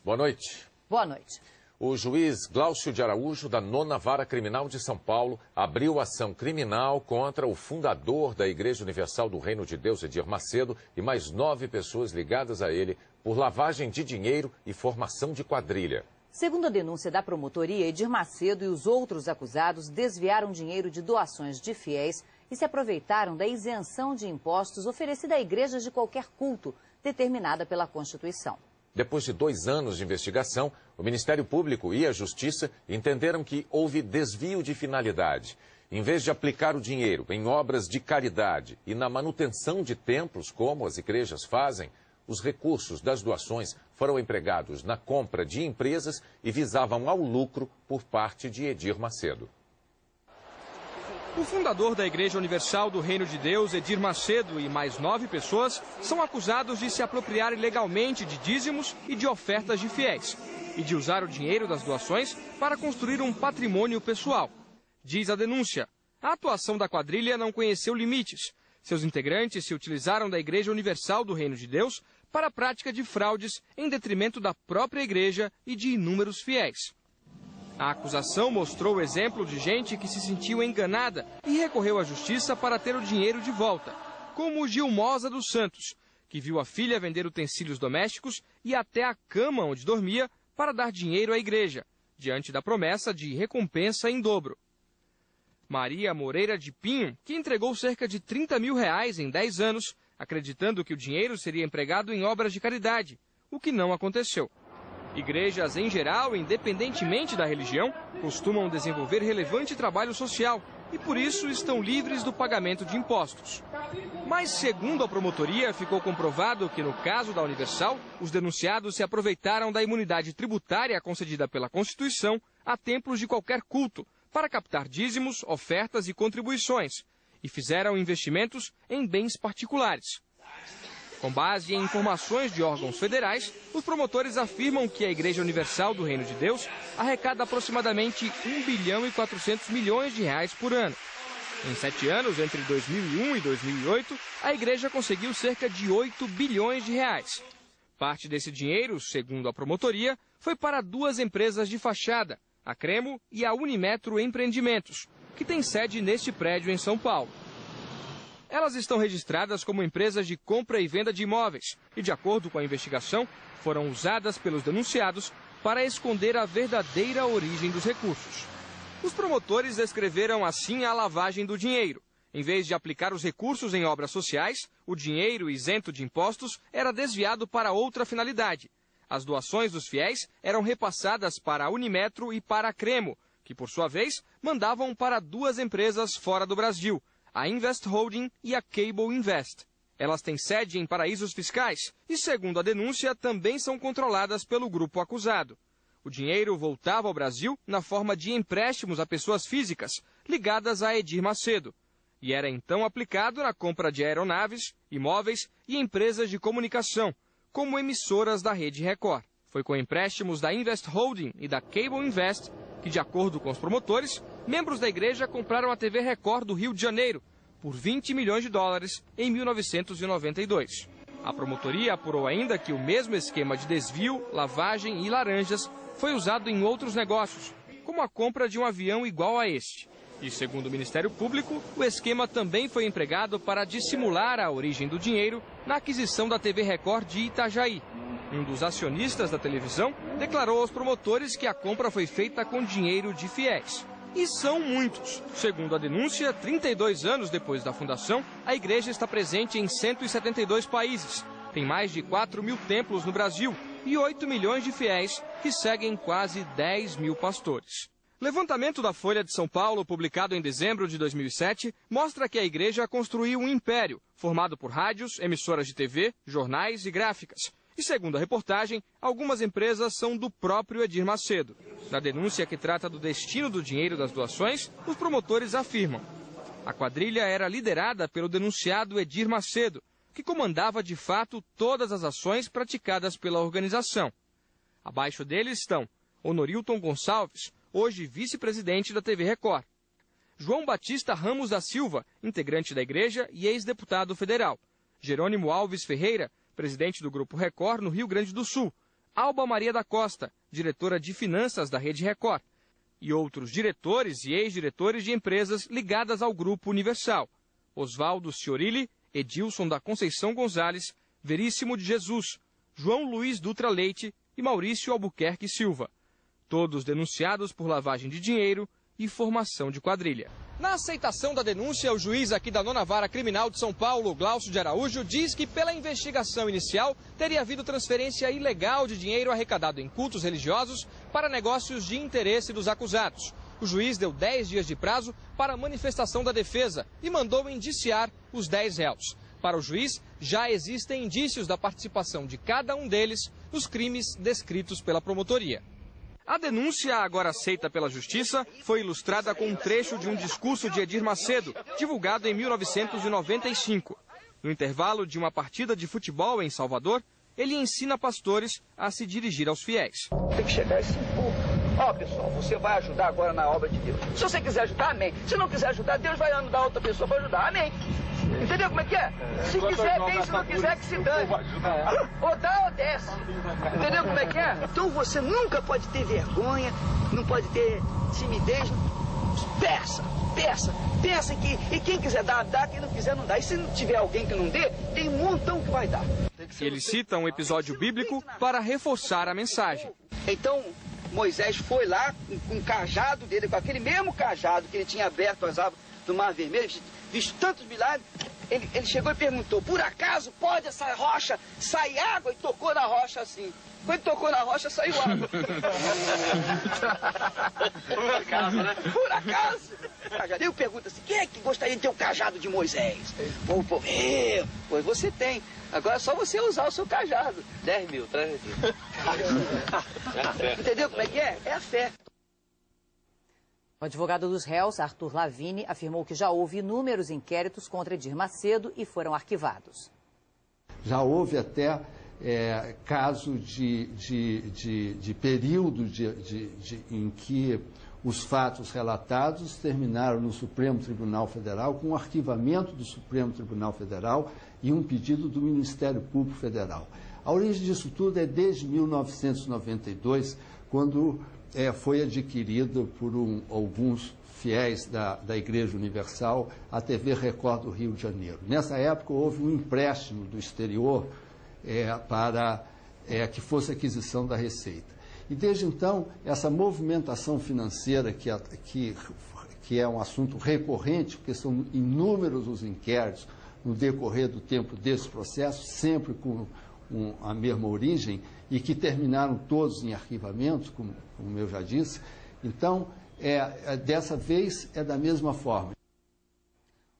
Boa noite. Boa noite. O juiz Glaucio de Araújo, da 9ª Vara Criminal de São Paulo, abriu ação criminal contra o fundador da Igreja Universal do Reino de Deus, Edir Macedo, e mais 9 pessoas ligadas a ele por lavagem de dinheiro e formação de quadrilha. Segundo a denúncia da promotoria, Edir Macedo e os outros acusados desviaram dinheiro de doações de fiéis e se aproveitaram da isenção de impostos oferecida a igrejas de qualquer culto, determinada pela Constituição. Depois de 2 anos de investigação, o Ministério Público e a Justiça entenderam que houve desvio de finalidade. Em vez de aplicar o dinheiro em obras de caridade e na manutenção de templos, como as igrejas fazem, os recursos das doações foram empregados na compra de empresas e visavam ao lucro por parte de Edir Macedo. O fundador da Igreja Universal do Reino de Deus, Edir Macedo, e mais 9 pessoas são acusados de se apropriar ilegalmente de dízimos e de ofertas de fiéis e de usar o dinheiro das doações para construir um patrimônio pessoal. Diz a denúncia, a atuação da quadrilha não conheceu limites. Seus integrantes se utilizaram da Igreja Universal do Reino de Deus para a prática de fraudes em detrimento da própria igreja e de inúmeros fiéis. A acusação mostrou o exemplo de gente que se sentiu enganada e recorreu à justiça para ter o dinheiro de volta, como Gilmosa dos Santos, que viu a filha vender utensílios domésticos e até a cama onde dormia para dar dinheiro à igreja, diante da promessa de recompensa em dobro. Maria Moreira de Pinho, que entregou cerca de R$30 mil em 10 anos, acreditando que o dinheiro seria empregado em obras de caridade, o que não aconteceu. Igrejas, em geral, independentemente da religião, costumam desenvolver relevante trabalho social e, por isso, estão livres do pagamento de impostos. Mas, segundo a promotoria, ficou comprovado que, no caso da Universal, os denunciados se aproveitaram da imunidade tributária concedida pela Constituição a templos de qualquer culto para captar dízimos, ofertas e contribuições e fizeram investimentos em bens particulares. Com base em informações de órgãos federais, os promotores afirmam que a Igreja Universal do Reino de Deus arrecada aproximadamente R$1,4 bilhão por ano. Em 7 anos, entre 2001 e 2008, a igreja conseguiu cerca de R$8 bilhões. Parte desse dinheiro, segundo a promotoria, foi para 2 empresas de fachada, a Cremo e a Unimetro Empreendimentos, que tem sede neste prédio em São Paulo. Elas estão registradas como empresas de compra e venda de imóveis e, de acordo com a investigação, foram usadas pelos denunciados para esconder a verdadeira origem dos recursos. Os promotores descreveram assim a lavagem do dinheiro. Em vez de aplicar os recursos em obras sociais, o dinheiro isento de impostos era desviado para outra finalidade. As doações dos fiéis eram repassadas para a Unimetro e para a Cremo, que, por sua vez, mandavam para 2 empresas fora do Brasil, a Invest Holding e a Cable Invest. Elas têm sede em paraísos fiscais e, segundo a denúncia, também são controladas pelo grupo acusado. O dinheiro voltava ao Brasil na forma de empréstimos a pessoas físicas ligadas a Edir Macedo e era então aplicado na compra de aeronaves, imóveis e empresas de comunicação, como emissoras da Rede Record. Foi com empréstimos da Invest Holding e da Cable Invest que, de acordo com os promotores, membros da igreja compraram a TV Record do Rio de Janeiro por $20 milhões em 1992. A promotoria apurou ainda que o mesmo esquema de desvio, lavagem e laranjas foi usado em outros negócios, como a compra de um avião igual a este. E, segundo o Ministério Público, o esquema também foi empregado para dissimular a origem do dinheiro na aquisição da TV Record de Itajaí. Um dos acionistas da televisão declarou aos promotores que a compra foi feita com dinheiro de fiéis. E são muitos. Segundo a denúncia, 32 anos depois da fundação, a igreja está presente em 172 países. Tem mais de 4 mil templos no Brasil e 8 milhões de fiéis que seguem quase 10 mil pastores. Levantamento da Folha de São Paulo, publicado em dezembro de 2007, mostra que a igreja construiu um império, formado por rádios, emissoras de TV, jornais e gráficas. E, segundo a reportagem, algumas empresas são do próprio Edir Macedo. Na denúncia que trata do destino do dinheiro das doações, os promotores afirmam: a quadrilha era liderada pelo denunciado Edir Macedo, que comandava de fato todas as ações praticadas pela organização. Abaixo dele estão Honorilton Gonçalves, hoje vice-presidente da TV Record; João Batista Ramos da Silva, integrante da igreja e ex-deputado federal; Jerônimo Alves Ferreira, presidente do Grupo Record no Rio Grande do Sul; Alba Maria da Costa, diretora de finanças da Rede Record, e outros diretores e ex-diretores de empresas ligadas ao Grupo Universal: Oswaldo Ciorilli, Edilson da Conceição Gonzalez, Veríssimo de Jesus, João Luiz Dutra Leite e Maurício Albuquerque Silva, todos denunciados por lavagem de dinheiro e formação de quadrilha. Na aceitação da denúncia, o juiz aqui da 9ª Vara Criminal de São Paulo, Glaucio de Araújo, diz que pela investigação inicial teria havido transferência ilegal de dinheiro arrecadado em cultos religiosos para negócios de interesse dos acusados. O juiz deu 10 dias de prazo para a manifestação da defesa e mandou indiciar os 10 réus. Para o juiz, já existem indícios da participação de cada um deles nos crimes descritos pela promotoria. A denúncia, agora aceita pela Justiça, foi ilustrada com um trecho de um discurso de Edir Macedo, divulgado em 1995. No intervalo de uma partida de futebol em Salvador, ele ensina pastores a se dirigir aos fiéis. Tem que chegar esse povo. Ó, pessoal, você vai ajudar agora na obra de Deus. Se você quiser ajudar, amém. Se não quiser ajudar, Deus vai mandar outra pessoa para ajudar, amém. Entendeu como é que é? Se quiser, bem, se não quiser, que se dane. Ou dá ou desce. Entendeu como é que é? Então você nunca pode ter vergonha, não pode ter timidez. Peça e quem quiser dar, dá, quem não quiser, não dá. E se não tiver alguém que não dê, tem um montão que vai dar. Ele cita um episódio bíblico para reforçar a mensagem. Então, Moisés foi lá com o cajado dele, com aquele mesmo cajado que ele tinha aberto as águas do Mar Vermelho, visto tantos milagres. Ele chegou e perguntou: por acaso pode essa rocha sair água? E tocou na rocha assim. Quando tocou na rocha, saiu água. Por acaso, né? Por acaso. Eu pergunto assim: quem é que gostaria de ter o cajado de Moisés? O povo, pois você tem. Agora é só você usar o seu cajado. 10 mil, traz aqui. Entendeu como é que é? É a fé. O advogado dos réus, Arthur Lavini, afirmou que já houve inúmeros inquéritos contra Edir Macedo e foram arquivados. Já houve até caso de período em que os fatos relatados terminaram no Supremo Tribunal Federal com o arquivamento do Supremo Tribunal Federal e um pedido do Ministério Público Federal. A origem disso tudo é desde 1992, quando foi adquirido por alguns fiéis da Igreja Universal a TV Record do Rio de Janeiro. Nessa época houve um empréstimo do exterior para que fosse aquisição da Receita. E desde então, essa movimentação financeira, que é um assunto recorrente, porque são inúmeros os inquéritos no decorrer do tempo desse processo, sempre com a mesma origem, e que terminaram todos em arquivamento, como eu já disse. Então, dessa vez é da mesma forma.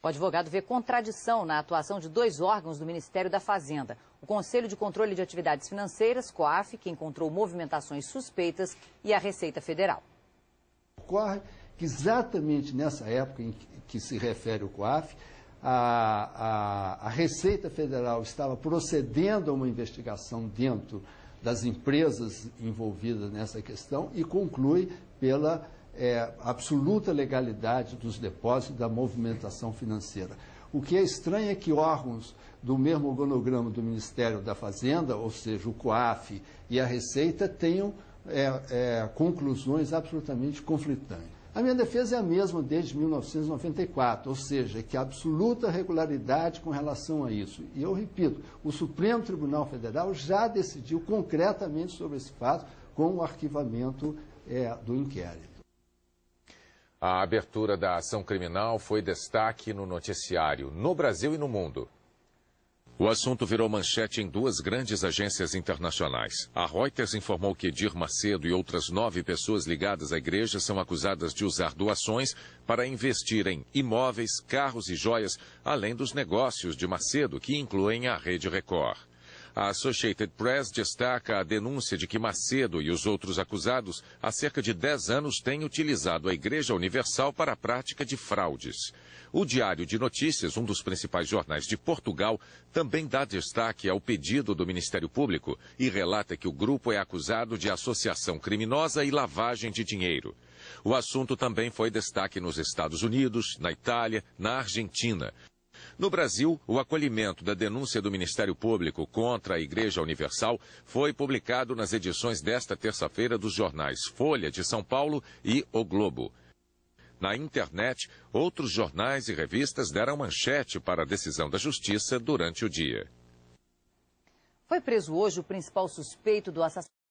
O advogado vê contradição na atuação de 2 órgãos do Ministério da Fazenda: o Conselho de Controle de Atividades Financeiras, COAF, que encontrou movimentações suspeitas, e a Receita Federal. Ocorre que exatamente nessa época em que se refere o COAF, a Receita Federal estava procedendo a uma investigação dentro das empresas envolvidas nessa questão e conclui pela absoluta legalidade dos depósitos e da movimentação financeira. O que é estranho é que órgãos do mesmo organograma do Ministério da Fazenda, ou seja, o COAF e a Receita, tenham conclusões absolutamente conflitantes. A minha defesa é a mesma desde 1994, ou seja, que há absoluta regularidade com relação a isso. E eu repito, o Supremo Tribunal Federal já decidiu concretamente sobre esse fato com o arquivamento do inquérito. A abertura da ação criminal foi destaque no noticiário, no Brasil e no mundo. O assunto virou manchete em 2 grandes agências internacionais. A Reuters informou que Edir Macedo e outras 9 pessoas ligadas à igreja são acusadas de usar doações para investir em imóveis, carros e joias, além dos negócios de Macedo, que incluem a Rede Record. A Associated Press destaca a denúncia de que Macedo e os outros acusados há cerca de 10 anos têm utilizado a Igreja Universal para a prática de fraudes. O Diário de Notícias, um dos principais jornais de Portugal, também dá destaque ao pedido do Ministério Público e relata que o grupo é acusado de associação criminosa e lavagem de dinheiro. O assunto também foi destaque nos Estados Unidos, na Itália, na Argentina. No Brasil, o acolhimento da denúncia do Ministério Público contra a Igreja Universal foi publicado nas edições desta terça-feira dos jornais Folha de São Paulo e O Globo. Na internet, outros jornais e revistas deram manchete para a decisão da Justiça durante o dia. Foi preso hoje o principal suspeito do assassinato